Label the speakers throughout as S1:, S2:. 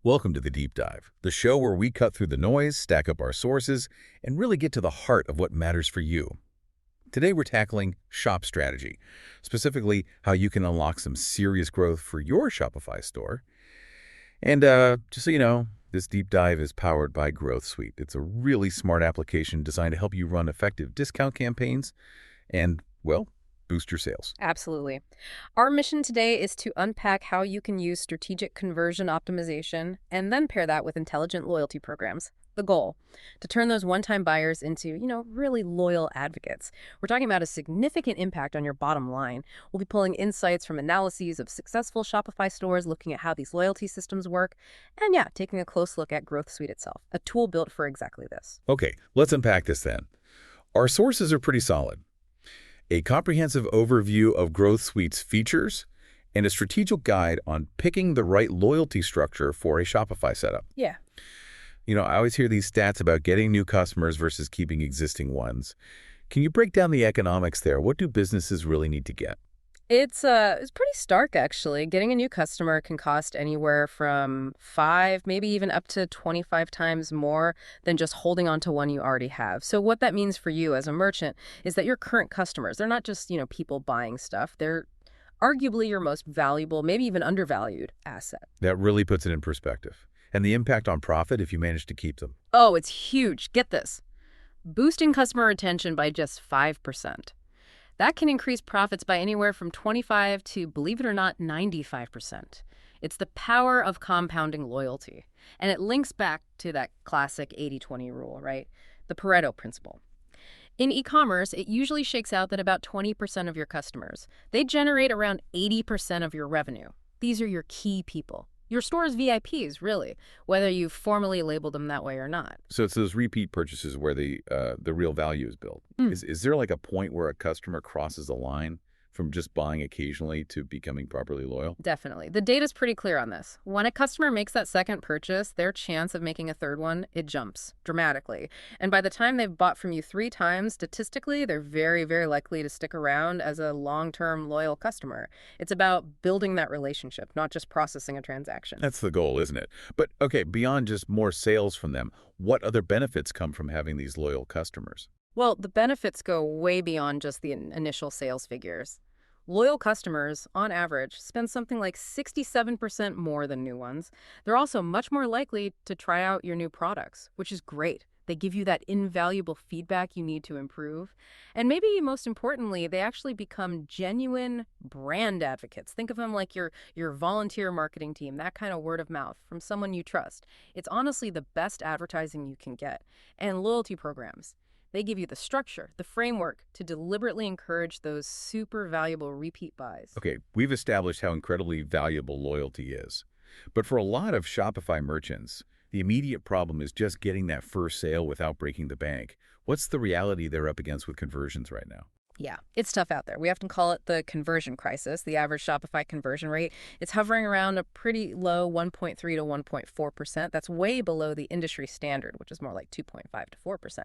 S1: Welcome to the Deep Dive, the show where we cut through the noise, stack up our sources, and really get to the heart of what matters for you. Today we're tackling shop strategy, specifically how you can unlock some serious growth for your Shopify store. And just so you know, this deep dive is powered by Growth Suite. It's a really smart application designed to help you run effective discount campaigns and, well, boost your sales.
S2: Absolutely. Our mission today is to unpack how you can use strategic conversion optimization and then pair that with intelligent loyalty programs. The goal, to turn those one-time buyers into, really loyal advocates. We're talking about a significant impact on your bottom line. We'll be pulling insights from analyses of successful Shopify stores, looking at how these loyalty systems work, and taking a close look at Growth Suite itself, a tool built for exactly this.
S1: Okay, let's unpack this then. Our sources are pretty solid. A comprehensive overview of Growth Suite's features, and a strategic guide on picking the right loyalty structure for a Shopify setup.
S2: Yeah.
S1: I always hear these stats about getting new customers versus keeping existing ones. Can you break down the economics there? What do businesses really need to get?
S2: It's pretty stark, actually. Getting a new customer can cost anywhere from 5, maybe even up to 25 times more than just holding on to one you already have. So what that means for you as a merchant is that your current customers, they're not just, people buying stuff. They're arguably your most valuable, maybe even undervalued asset.
S1: That really puts it in perspective. And the impact on profit if you manage to keep them.
S2: Oh, it's huge. Get this. Boosting customer retention by just 5%. That can increase profits by anywhere from 25 to, believe it or not, 95%. It's the power of compounding loyalty. And it links back to that classic 80-20 rule, right? The Pareto principle. In e-commerce, it usually shakes out that about 20% of your customers, they generate around 80% of your revenue. These are your key people. Your store's VIPs, really, whether you've formally labeled them that way or not.
S1: So it's those repeat purchases where the real value is built. Is there like a point where a customer crosses the line from just buying occasionally to becoming properly loyal?
S2: Definitely. The data's pretty clear on this. When a customer makes that second purchase, their chance of making a third one, it jumps dramatically. And by the time they've bought from you 3 times, statistically, they're very, very likely to stick around as a long-term loyal customer. It's about building that relationship, not just processing a transaction.
S1: That's the goal, isn't it? But okay, beyond just more sales from them, what other benefits come from having these loyal customers?
S2: Well, the benefits go way beyond just the initial sales figures. Loyal customers, on average, spend something like 67% more than new ones. They're also much more likely to try out your new products, which is great. They give you that invaluable feedback you need to improve. And maybe most importantly, they actually become genuine brand advocates. Think of them like your volunteer marketing team, that kind of word of mouth from someone you trust. It's honestly the best advertising you can get. And loyalty programs. They give you the structure, the framework to deliberately encourage those super valuable repeat buys.
S1: Okay, we've established how incredibly valuable loyalty is. But for a lot of Shopify merchants, the immediate problem is just getting that first sale without breaking the bank. What's the reality they're up against with conversions right now?
S2: Yeah, it's tough out there. We often call it the conversion crisis. The average Shopify conversion rate, it's hovering around a pretty low 1.3 to 1.4%. That's way below the industry standard, which is more like 2.5 to 4%.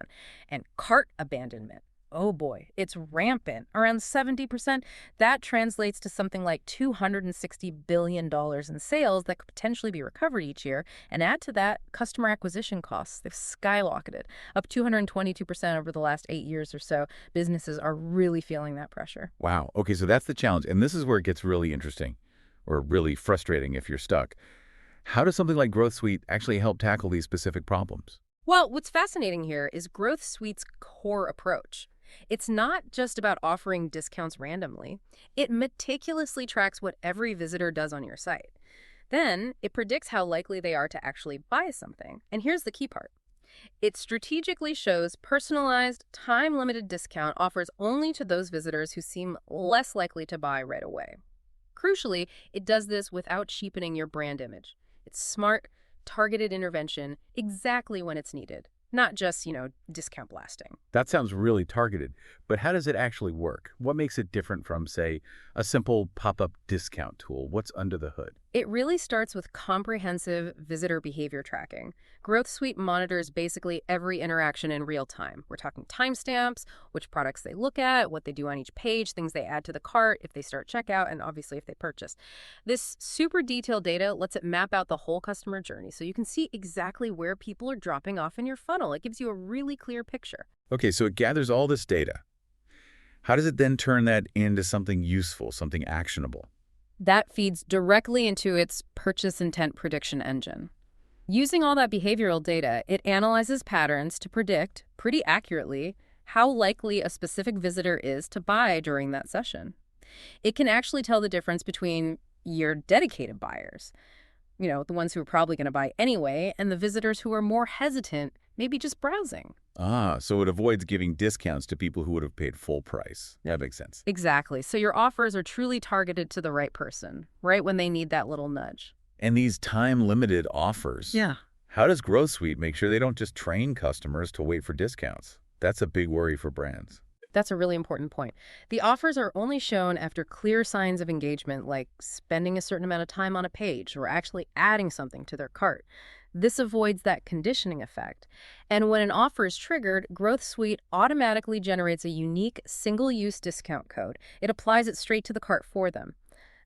S2: And cart abandonment, oh boy, it's rampant, around 70%. That translates to something like $260 billion in sales that could potentially be recovered each year. And add to that, customer acquisition costs. They've skyrocketed, up 222% over the last 8 years or so. Businesses are really feeling that pressure.
S1: Wow. Okay, so that's the challenge. And this is where it gets really interesting, or really frustrating if you're stuck. How does something like Growth Suite actually help tackle these specific problems?
S2: Well, what's fascinating here is Growth Suite's core approach. It's not just about offering discounts randomly. It meticulously tracks what every visitor does on your site. Then it predicts how likely they are to actually buy something. And here's the key part. It strategically shows personalized, time-limited discount offers only to those visitors who seem less likely to buy right away. Crucially, it does this without cheapening your brand image. It's smart, targeted intervention exactly when it's needed. Not just, discount blasting.
S1: That sounds really targeted, but how does it actually work? What makes it different from, say, a simple pop-up discount tool? What's under the hood?
S2: It really starts with comprehensive visitor behavior tracking. Growth Suite monitors basically every interaction in real time. We're talking timestamps, which products they look at, what they do on each page, things they add to the cart, if they start checkout, and obviously if they purchase. This super detailed data lets it map out the whole customer journey so you can see exactly where people are dropping off in your funnel. It gives you a really clear picture.
S1: Okay, so it gathers all this data. How does it then turn that into something useful, something actionable?
S2: That feeds directly into its purchase intent prediction engine. Using all that behavioral data, it analyzes patterns to predict, pretty accurately, how likely a specific visitor is to buy during that session. It can actually tell the difference between your dedicated buyers, the ones who are probably going to buy anyway, and the visitors who are more hesitant, maybe just browsing.
S1: Ah, so it avoids giving discounts to people who would have paid full price. That makes sense.
S2: Exactly. So your offers are truly targeted to the right person, right when they need that little nudge.
S1: And these time-limited offers.
S2: Yeah.
S1: How does Growth Suite make sure they don't just train customers to wait for discounts? That's a big worry for brands.
S2: That's a really important point. The offers are only shown after clear signs of engagement, like spending a certain amount of time on a page or actually adding something to their cart. This avoids that conditioning effect. And when an offer is triggered, Growth Suite automatically generates a unique single-use discount code. It applies it straight to the cart for them.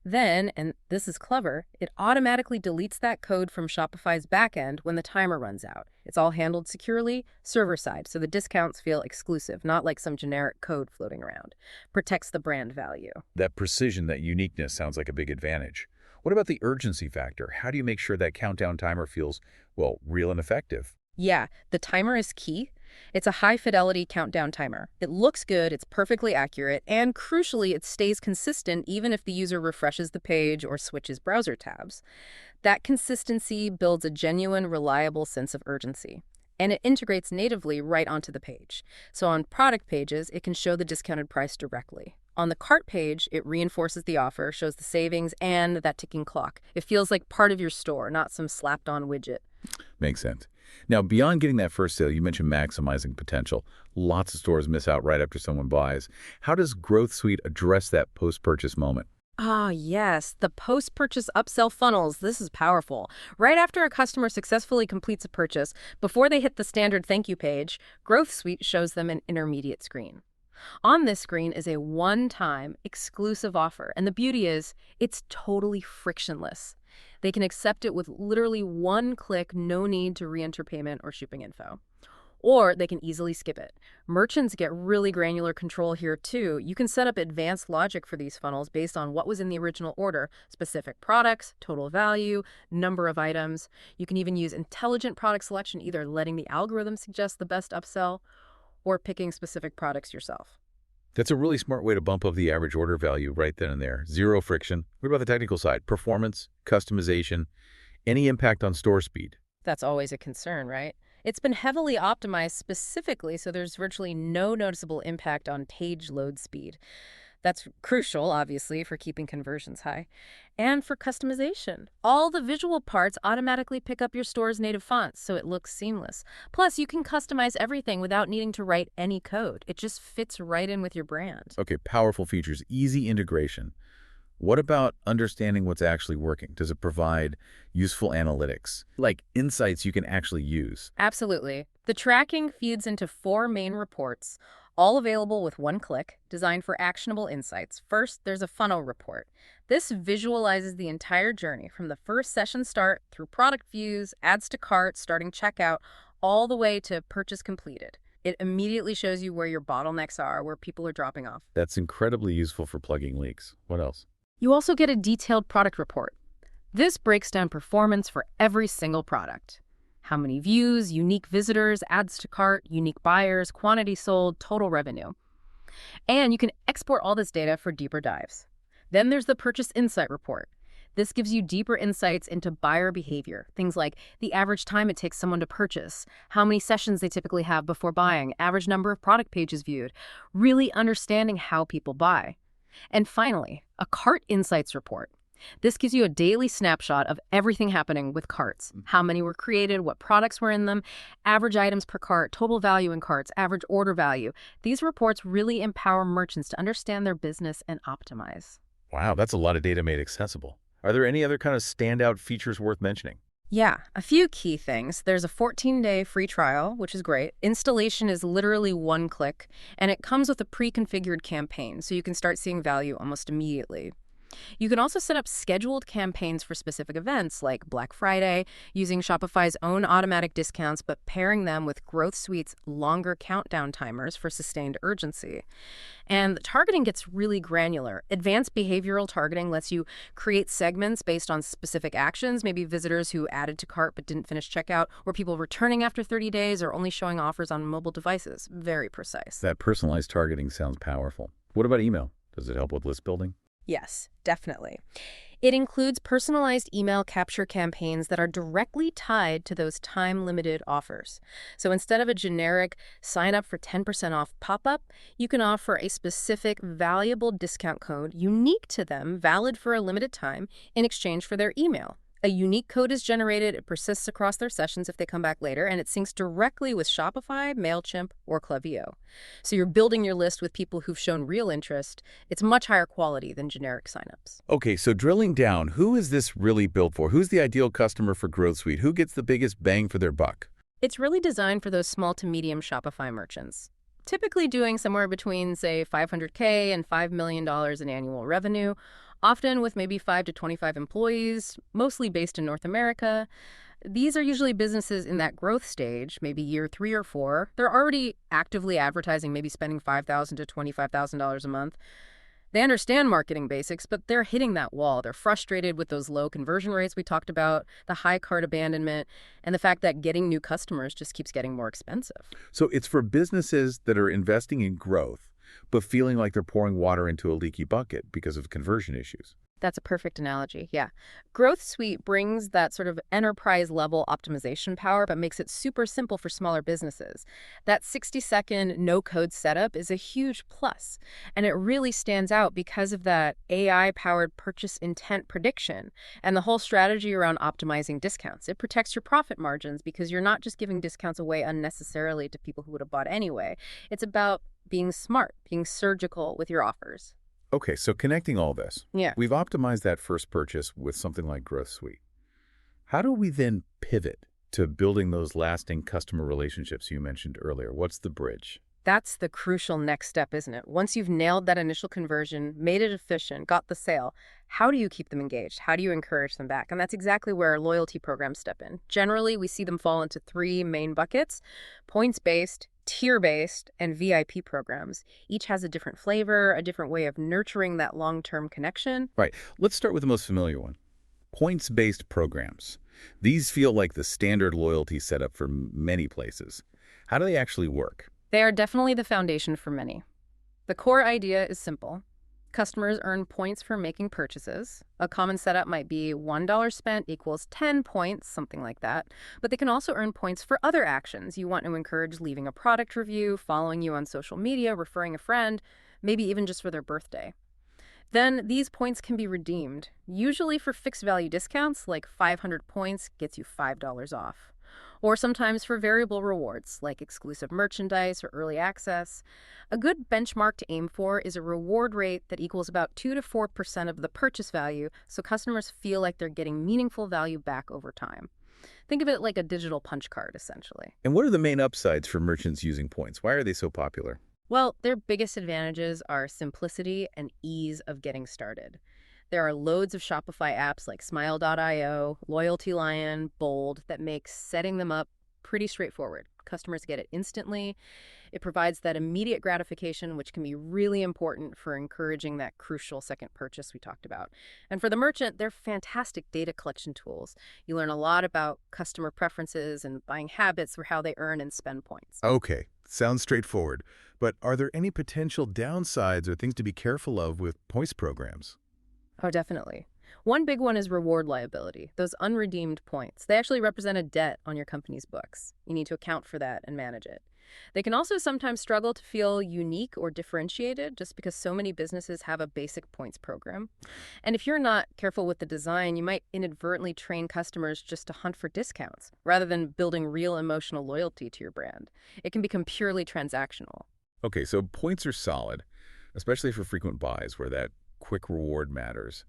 S2: Then, and this is clever, it automatically deletes that code from Shopify's backend when the timer runs out. It's all handled securely, server-side, so the discounts feel exclusive, not like some generic code floating around. Protects the brand value.
S1: That precision, that uniqueness sounds like a big advantage. What about the urgency factor? How do you make sure that countdown timer feels, well, real and effective?
S2: Yeah, the timer is key. It's a high-fidelity countdown timer. It looks good, it's perfectly accurate, and crucially, it stays consistent even if the user refreshes the page or switches browser tabs. That consistency builds a genuine, reliable sense of urgency. And it integrates natively right onto the page. So on product pages, it can show the discounted price directly. On the cart page, it reinforces the offer, shows the savings, and that ticking clock. It feels like part of your store, not some slapped-on widget.
S1: Makes sense. Now, beyond getting that first sale, you mentioned maximizing potential. Lots of stores miss out right after someone buys. How does Growth Suite address that post-purchase moment?
S2: Ah, yes, the post-purchase upsell funnels. This is powerful. Right after a customer successfully completes a purchase, before they hit the standard thank you page, Growth Suite shows them an intermediate screen. On this screen is a one-time exclusive offer, and the beauty is it's totally frictionless. They can accept it with literally one click, no need to re-enter payment or shipping info. Or they can easily skip it. Merchants get really granular control here too. You can set up advanced logic for these funnels based on what was in the original order, specific products, total value, number of items. You can even use intelligent product selection, either letting the algorithm suggest the best upsell or picking specific products yourself.
S1: That's a really smart way to bump up the average order value right then and there. Zero friction. What about the technical side? Performance, customization, any impact on store speed?
S2: That's always a concern, right? It's been heavily optimized specifically so there's virtually no noticeable impact on page load speed. That's crucial, obviously, for keeping conversions high. And for customization. All the visual parts automatically pick up your store's native fonts, so it looks seamless. Plus, you can customize everything without needing to write any code. It just fits right in with your brand.
S1: Okay, powerful features, easy integration. What about understanding what's actually working? Does it provide useful analytics, like insights you can actually use?
S2: Absolutely. The tracking feeds into 4 main reports, all available with one click, designed for actionable insights. First, there's a funnel report. This visualizes the entire journey from the first session start through product views, adds to cart, starting checkout, all the way to purchase completed. It immediately shows you where your bottlenecks are, where people are dropping off.
S1: That's incredibly useful for plugging leaks. What else?
S2: You also get a detailed product report. This breaks down performance for every single product. How many views, unique visitors, adds to cart, unique buyers, quantity sold, total revenue. And you can export all this data for deeper dives. Then there's the Purchase Insight Report. This gives you deeper insights into buyer behavior, things like the average time it takes someone to purchase, how many sessions they typically have before buying, average number of product pages viewed, really understanding how people buy. And finally, a Cart Insights Report. This gives you a daily snapshot of everything happening with carts. How many were created, what products were in them, average items per cart, total value in carts, average order value. These reports really empower merchants to understand their business and optimize.
S1: Wow, that's a lot of data made accessible. Are there any other kind of standout features worth mentioning?
S2: Yeah, a few key things. There's a 14-day free trial, which is great. Installation is literally one click, and it comes with a pre-configured campaign, so you can start seeing value almost immediately. You can also set up scheduled campaigns for specific events like Black Friday, using Shopify's own automatic discounts, but pairing them with Growth Suite's longer countdown timers for sustained urgency. And the targeting gets really granular. Advanced behavioral targeting lets you create segments based on specific actions, maybe visitors who added to cart but didn't finish checkout, or people returning after 30 days or only showing offers on mobile devices. Very precise.
S1: That personalized targeting sounds powerful. What about email? Does it help with list building?
S2: Yes, definitely. It includes personalized email capture campaigns that are directly tied to those time-limited offers. So instead of a generic sign up for 10% off pop-up, you can offer a specific valuable discount code unique to them, valid for a limited time, in exchange for their email. A unique code is generated, it persists across their sessions if they come back later, and it syncs directly with Shopify, MailChimp, or Klaviyo. So you're building your list with people who've shown real interest. It's much higher quality than generic signups.
S1: Okay, so drilling down, who is this really built for? Who's the ideal customer for Growth Suite? Who gets the biggest bang for their buck?
S2: It's really designed for those small to medium Shopify merchants, typically doing somewhere between, say, $500K and $5 million in annual revenue, often with maybe 5 to 25 employees, mostly based in North America. These are usually businesses in that growth stage, maybe year 3 or 4. They're already actively advertising, maybe spending $5,000 to $25,000 a month. They understand marketing basics, but they're hitting that wall. They're frustrated with those low conversion rates we talked about, the high cart abandonment, and the fact that getting new customers just keeps getting more expensive.
S1: So it's for businesses that are investing in growth, but feeling like they're pouring water into a leaky bucket because of conversion issues.
S2: That's a perfect analogy, yeah. Growth Suite brings that sort of enterprise-level optimization power, but makes it super simple for smaller businesses. That 60-second no-code setup is a huge plus, and it really stands out because of that AI-powered purchase intent prediction and the whole strategy around optimizing discounts. It protects your profit margins because you're not just giving discounts away unnecessarily to people who would have bought anyway. It's about being smart, being surgical with your offers.
S1: Okay, so connecting all this,
S2: Yeah.
S1: we've optimized that first purchase with something like Growth Suite. How do we then pivot to building those lasting customer relationships you mentioned earlier? What's the bridge?
S2: That's the crucial next step, isn't it? Once you've nailed that initial conversion, made it efficient, got the sale, how do you keep them engaged? How do you encourage them back? And that's exactly where loyalty programs step in. Generally, we see them fall into 3 main buckets: points-based, tier-based, and VIP programs. Each has a different flavor, a different way of nurturing that long-term connection.
S1: Right. Let's start with the most familiar one. Points-based programs. These feel like the standard loyalty setup for many places. How do they actually work?
S2: They are definitely the foundation for many. The core idea is simple. Customers earn points for making purchases. A common setup might be $1 spent equals 10 points, something like that. But they can also earn points for other actions. You want to encourage leaving a product review, following you on social media, referring a friend, maybe even just for their birthday. Then these points can be redeemed, usually for fixed value discounts, like 500 points gets you $5 off. Or sometimes for variable rewards, like exclusive merchandise or early access. A good benchmark to aim for is a reward rate that equals about 2 to 4% of the purchase value, so customers feel like they're getting meaningful value back over time. Think of it like a digital punch card, essentially.
S1: And what are the main upsides for merchants using points? Why are they so popular?
S2: Well, their biggest advantages are simplicity and ease of getting started. There are loads of Shopify apps like Smile.io, Loyalty Lion, Bold that makes setting them up pretty straightforward. Customers get it instantly. It provides that immediate gratification, which can be really important for encouraging that crucial second purchase we talked about. And for the merchant, they're fantastic data collection tools. You learn a lot about customer preferences and buying habits or how they earn and spend points.
S1: Okay, sounds straightforward. But are there any potential downsides or things to be careful of with points programs?
S2: Oh, definitely. One big one is reward liability, those unredeemed points. They actually represent a debt on your company's books. You need to account for that and manage it. They can also sometimes struggle to feel unique or differentiated just because so many businesses have a basic points program. And if you're not careful with the design, you might inadvertently train customers just to hunt for discounts rather than building real emotional loyalty to your brand. It can become purely transactional.
S1: Okay, so points are solid, especially for frequent buys where that quick reward matters.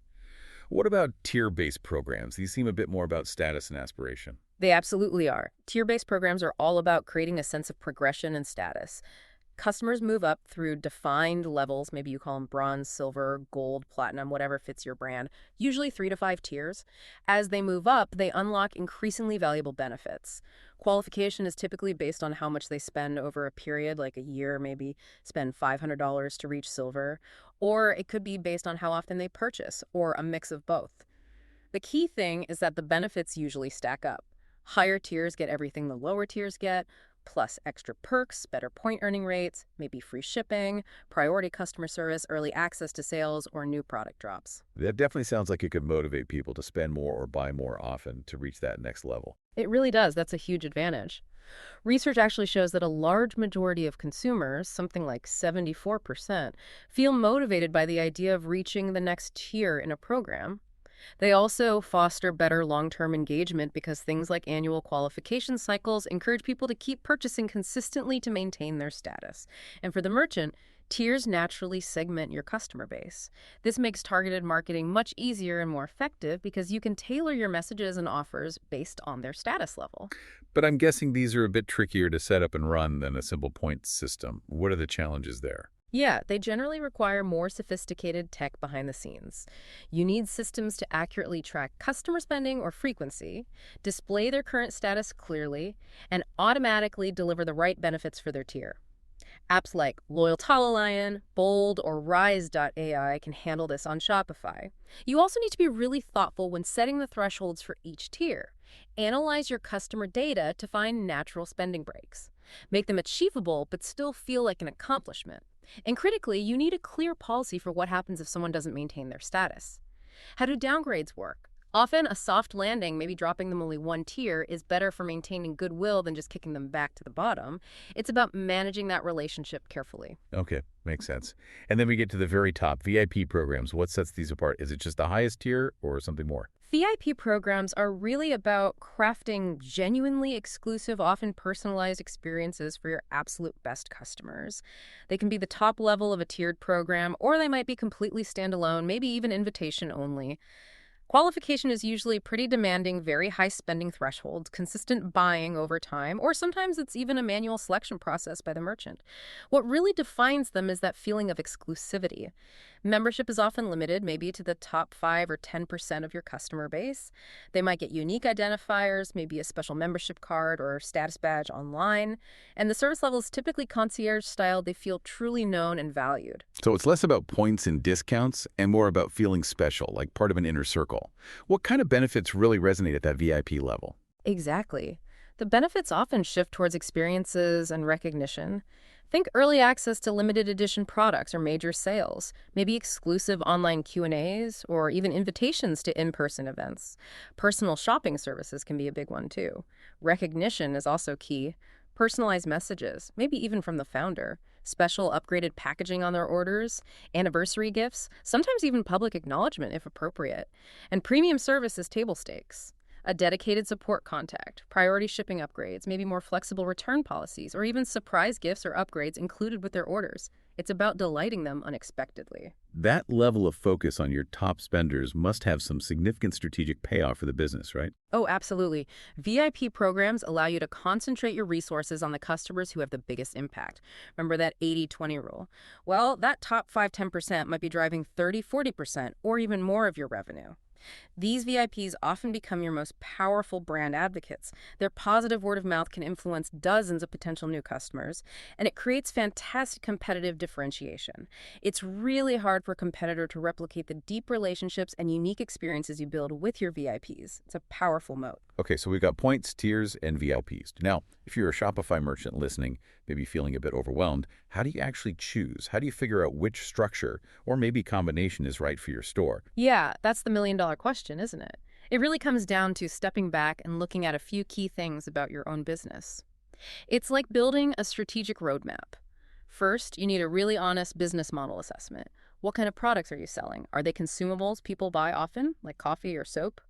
S1: What about tier-based programs? These seem a bit more about status and aspiration.
S2: They absolutely are. Tier-based programs are all about creating a sense of progression and status. Customers move up through defined levels, maybe you call them bronze, silver, gold, platinum, whatever fits your brand, usually 3 to 5 tiers. As they move up, they unlock increasingly valuable benefits. Qualification is typically based on how much they spend over a period, like a year, maybe spend $500 to reach silver, or it could be based on how often they purchase, or a mix of both. The key thing is that the benefits usually stack up. Higher tiers get everything the lower tiers get, plus extra perks, better point earning rates, maybe free shipping, priority customer service, early access to sales, or new product drops.
S1: That definitely sounds like it could motivate people to spend more or buy more often to reach that next level.
S2: It really does. That's a huge advantage. Research actually shows that a large majority of consumers, something like 74%, feel motivated by the idea of reaching the next tier in a program. They also foster better long-term engagement because things like annual qualification cycles encourage people to keep purchasing consistently to maintain their status. And for the merchant, tiers naturally segment your customer base. This makes targeted marketing much easier and more effective because you can tailor your messages and offers based on their status level.
S1: But I'm guessing these are a bit trickier to set up and run than a simple point system. What are the challenges there?
S2: Yeah, they generally require more sophisticated tech behind the scenes. You need systems to accurately track customer spending or frequency, display their current status clearly, and automatically deliver the right benefits for their tier. Apps like Loyal Lion, Bold, or Rise.ai can handle this on Shopify. You also need to be really thoughtful when setting the thresholds for each tier. Analyze your customer data to find natural spending breaks. Make them achievable but still feel like an accomplishment. And critically, you need a clear policy for what happens if someone doesn't maintain their status. How do downgrades work? Often, a soft landing, maybe dropping them only one tier, is better for maintaining goodwill than just kicking them back to the bottom. It's about managing that relationship carefully.
S1: Okay, makes sense. And then we get to the very top, VIP programs. What sets these apart? Is it just the highest tier or something more?
S2: VIP programs are really about crafting genuinely exclusive, often personalized experiences for your absolute best customers. They can be the top level of a tiered program, or they might be completely standalone, maybe even invitation only. Qualification is usually pretty demanding, very high spending thresholds, consistent buying over time, or sometimes it's even a manual selection process by the merchant. What really defines them is that feeling of exclusivity. Membership is often limited, maybe to the top 5 or 10% of your customer base. They might get unique identifiers, maybe a special membership card or status badge online. And the service level is typically concierge style. They feel truly known and valued.
S1: So it's less about points and discounts and more about feeling special, like part of an inner circle. What kind of benefits really resonate at that VIP level?
S2: Exactly. The benefits often shift towards experiences and recognition. Think early access to limited edition products or major sales, maybe exclusive online Q&As, or even invitations to in-person events. Personal shopping services can be a big one too. Recognition is also key. Personalized messages, maybe even from the founder. Special upgraded packaging on their orders, anniversary gifts, sometimes even public acknowledgement if appropriate. And premium service is table stakes. A dedicated support contact, priority shipping upgrades, maybe more flexible return policies, or even surprise gifts or upgrades included with their orders. It's about delighting them unexpectedly.
S1: That level of focus on your top spenders must have some significant strategic payoff for the business, right?
S2: Oh, absolutely. VIP programs allow you to concentrate your resources on the customers who have the biggest impact. Remember that 80-20 rule? Well, that top 5-10% might be driving 30-40% or even more of your revenue. These VIPs often become your most powerful brand advocates. Their positive word of mouth can influence dozens of potential new customers, and it creates fantastic competitive differentiation. It's really hard for a competitor to replicate the deep relationships and unique experiences you build with your VIPs. It's a powerful moat.
S1: Okay, so we've got points, tiers, and VIPs. Now, if you're a Shopify merchant listening, maybe feeling a bit overwhelmed, how do you actually choose? How do you figure out which structure or maybe combination is right for your store?
S2: Yeah, that's the million-dollar question, isn't it? It really comes down to stepping back and looking at a few key things about your own business. It's like building a strategic roadmap. First, you need a really honest business model assessment. What kind of products are you selling? Are they consumables people buy often, like coffee or soap?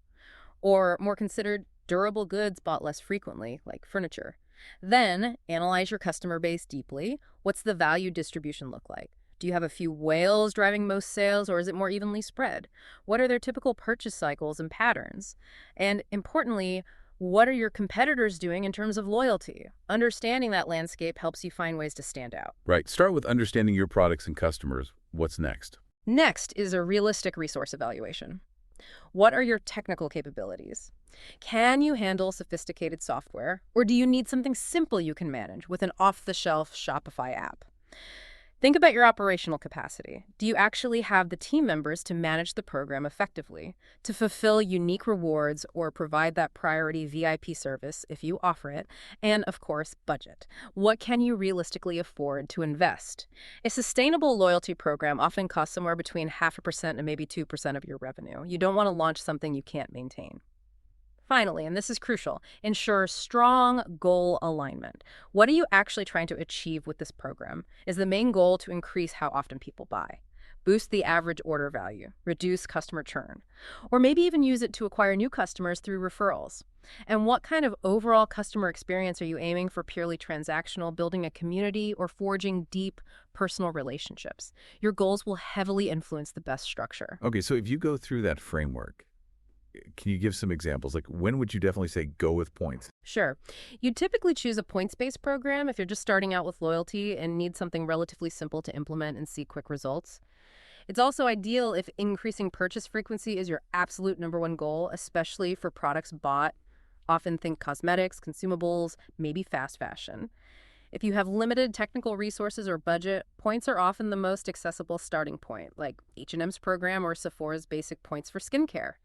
S2: Or more considered durable goods bought less frequently, like furniture? Then, analyze your customer base deeply. What's the value distribution look like? Do you have a few whales driving most sales, or is it more evenly spread? What are their typical purchase cycles and patterns? And importantly, what are your competitors doing in terms of loyalty? Understanding that landscape helps you find ways to stand out.
S1: Right. Start with understanding your products and customers. What's next?
S2: Next is a realistic resource evaluation. What are your technical capabilities? Can you handle sophisticated software, or do you need something simple you can manage with an off-the-shelf Shopify app? Think about your operational capacity. Do you actually have the team members to manage the program effectively, to fulfill unique rewards or provide that priority VIP service if you offer it? And of course, budget. What can you realistically afford to invest? A sustainable loyalty program often costs somewhere between 0.5% and maybe 2% of your revenue. You don't want to launch something you can't maintain. Finally, and this is crucial, ensure strong goal alignment. What are you actually trying to achieve with this program? Is the main goal to increase how often people buy, boost the average order value, reduce customer churn, or maybe even use it to acquire new customers through referrals? And what kind of overall customer experience are you aiming for, purely transactional, building a community, or forging deep personal relationships? Your goals will heavily influence the best structure.
S1: Okay, so if you go through that framework, can you give some examples? Like, when would you definitely say go with points?
S2: Sure. You'd typically choose a points-based program if you're just starting out with loyalty and need something relatively simple to implement and see quick results. It's also ideal if increasing purchase frequency is your absolute #1 goal, especially for products bought. Often think cosmetics, consumables, maybe fast fashion. If you have limited technical resources or budget, points are often the most accessible starting point, like H&M's program or Sephora's basic points for skincare.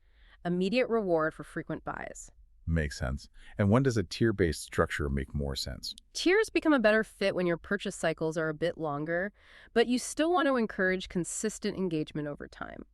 S2: Immediate reward for frequent buys.
S1: Makes sense. And when does a tier-based structure make more sense?
S2: Tiers become a better fit when your purchase cycles are a bit longer, but you still want to encourage consistent engagement over time.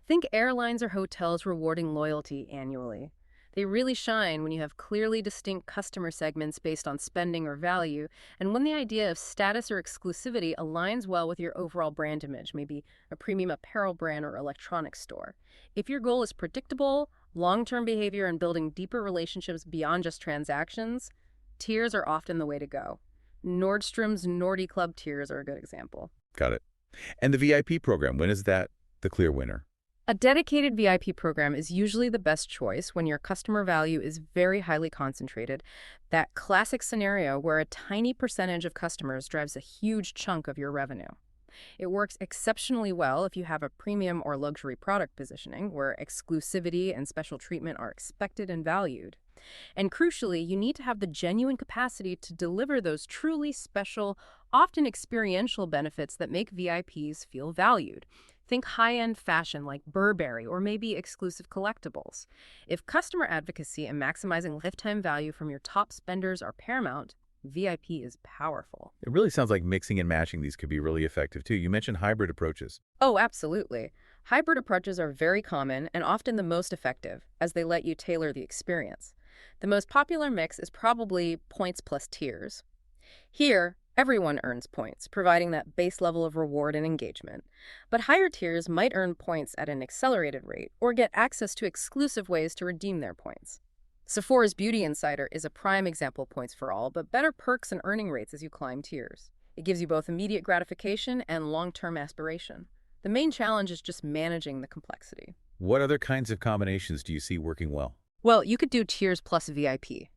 S2: Think airlines or hotels rewarding loyalty annually. They really shine when you have clearly distinct customer segments based on spending or value, and when the idea of status or exclusivity aligns well with your overall brand image, maybe a premium apparel brand or electronics store. If your goal is predictable, long-term behavior, and building deeper relationships beyond just transactions, tiers are often the way to go. Nordstrom's Nordy Club tiers are a good example.
S1: Got it. And the VIP program, when is that the clear winner?
S2: A dedicated VIP program is usually the best choice when your customer value is very highly concentrated. That classic scenario where a tiny percentage of customers drives a huge chunk of your revenue. It works exceptionally well if you have a premium or luxury product positioning where exclusivity and special treatment are expected and valued. And crucially, you need to have the genuine capacity to deliver those truly special, often experiential benefits that make VIPs feel valued. Think high-end fashion like Burberry or maybe exclusive collectibles. If customer advocacy and maximizing lifetime value from your top spenders are paramount, VIP is powerful.
S1: It really sounds like mixing and matching these could be really effective, too. You mentioned hybrid approaches.
S2: Oh, absolutely. Hybrid approaches are very common and often the most effective, as they let you tailor the experience. The most popular mix is probably points plus tiers. Here, everyone earns points, providing that base level of reward and engagement. But higher tiers might earn points at an accelerated rate or get access to exclusive ways to redeem their points. Sephora's Beauty Insider is a prime example of points for all, but better perks and earning rates as you climb tiers. It gives you both immediate gratification and long-term aspiration. The main challenge is just managing the complexity.
S1: What other kinds of combinations do you see working well?
S2: Well, you could do tiers plus VIP.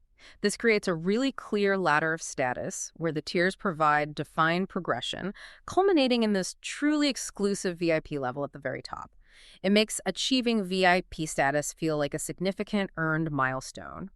S2: This creates a really clear ladder of status where the tiers provide defined progression, culminating in this truly exclusive VIP level at the very top. It makes achieving VIP status feel like a significant earned milestone.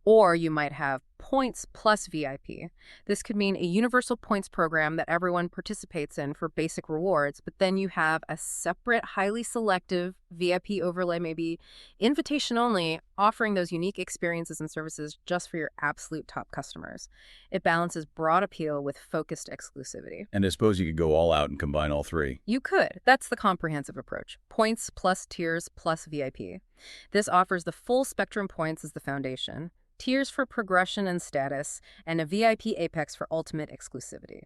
S2: Or you might have points plus VIP. This could mean a universal points program that everyone participates in for basic rewards, but then you have a separate, highly selective VIP overlay, maybe invitation only, offering those unique experiences and services just for your absolute top customers. It balances broad appeal with focused exclusivity.
S1: And I suppose you could go all out and combine all three.
S2: You could. That's the comprehensive approach. Points plus tiers plus VIP. This offers the full spectrum points as the foundation, tiers for progression and status, and a VIP apex for ultimate exclusivity.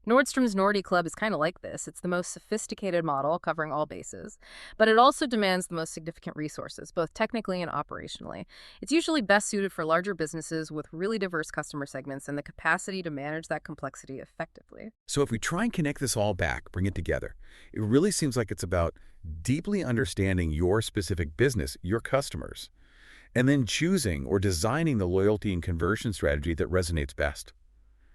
S2: Nordstrom's Nordy Club is kind of like this. It's the most sophisticated model covering all bases, but it also demands the most significant resources, both technically and operationally. It's usually best suited for larger businesses with really diverse customer segments and the capacity to manage that complexity effectively.
S1: So if we try and connect this all back, bring it together, it really seems like it's about deeply understanding your specific business, your customers, and then choosing or designing the loyalty and conversion strategy that resonates best,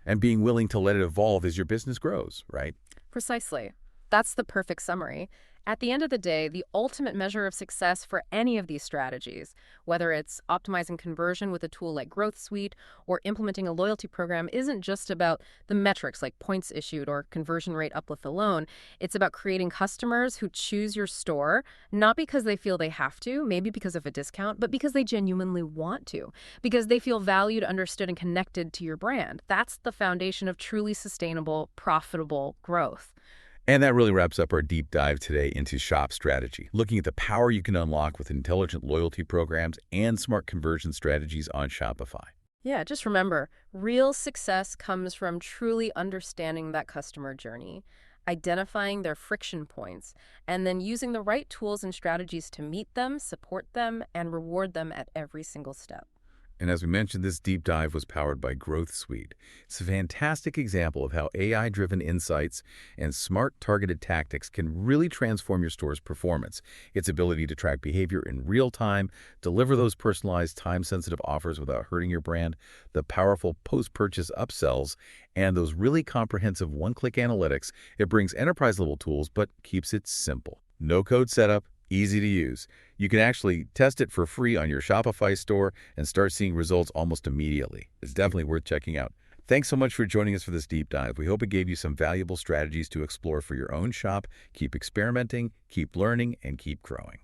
S1: and being willing to let it evolve as your business grows, right?
S2: Precisely. That's the perfect summary. At the end of the day, the ultimate measure of success for any of these strategies, whether it's optimizing conversion with a tool like Growth Suite or implementing a loyalty program, isn't just about the metrics like points issued or conversion rate uplift alone. It's about creating customers who choose your store, not because they feel they have to, maybe because of a discount, but because they genuinely want to, because they feel valued, understood, and connected to your brand. That's the foundation of truly sustainable, profitable growth.
S1: And that really wraps up our deep dive today into shop strategy, looking at the power you can unlock with intelligent loyalty programs and smart conversion strategies on Shopify.
S2: Yeah, just remember, real success comes from truly understanding that customer journey, identifying their friction points, and then using the right tools and strategies to meet them, support them, and reward them at every single step.
S1: And as we mentioned, this deep dive was powered by Growth Suite. It's a fantastic example of how AI-driven insights and smart targeted tactics can really transform your store's performance. Its ability to track behavior in real time, deliver those personalized time-sensitive offers without hurting your brand, the powerful post-purchase upsells, and those really comprehensive one-click analytics. It brings enterprise-level tools but keeps it simple. No code setup, easy to use. You can actually test it for free on your Shopify store and start seeing results almost immediately. It's definitely worth checking out. Thanks so much for joining us for this deep dive. We hope it gave you some valuable strategies to explore for your own shop. Keep experimenting, keep learning, and keep growing.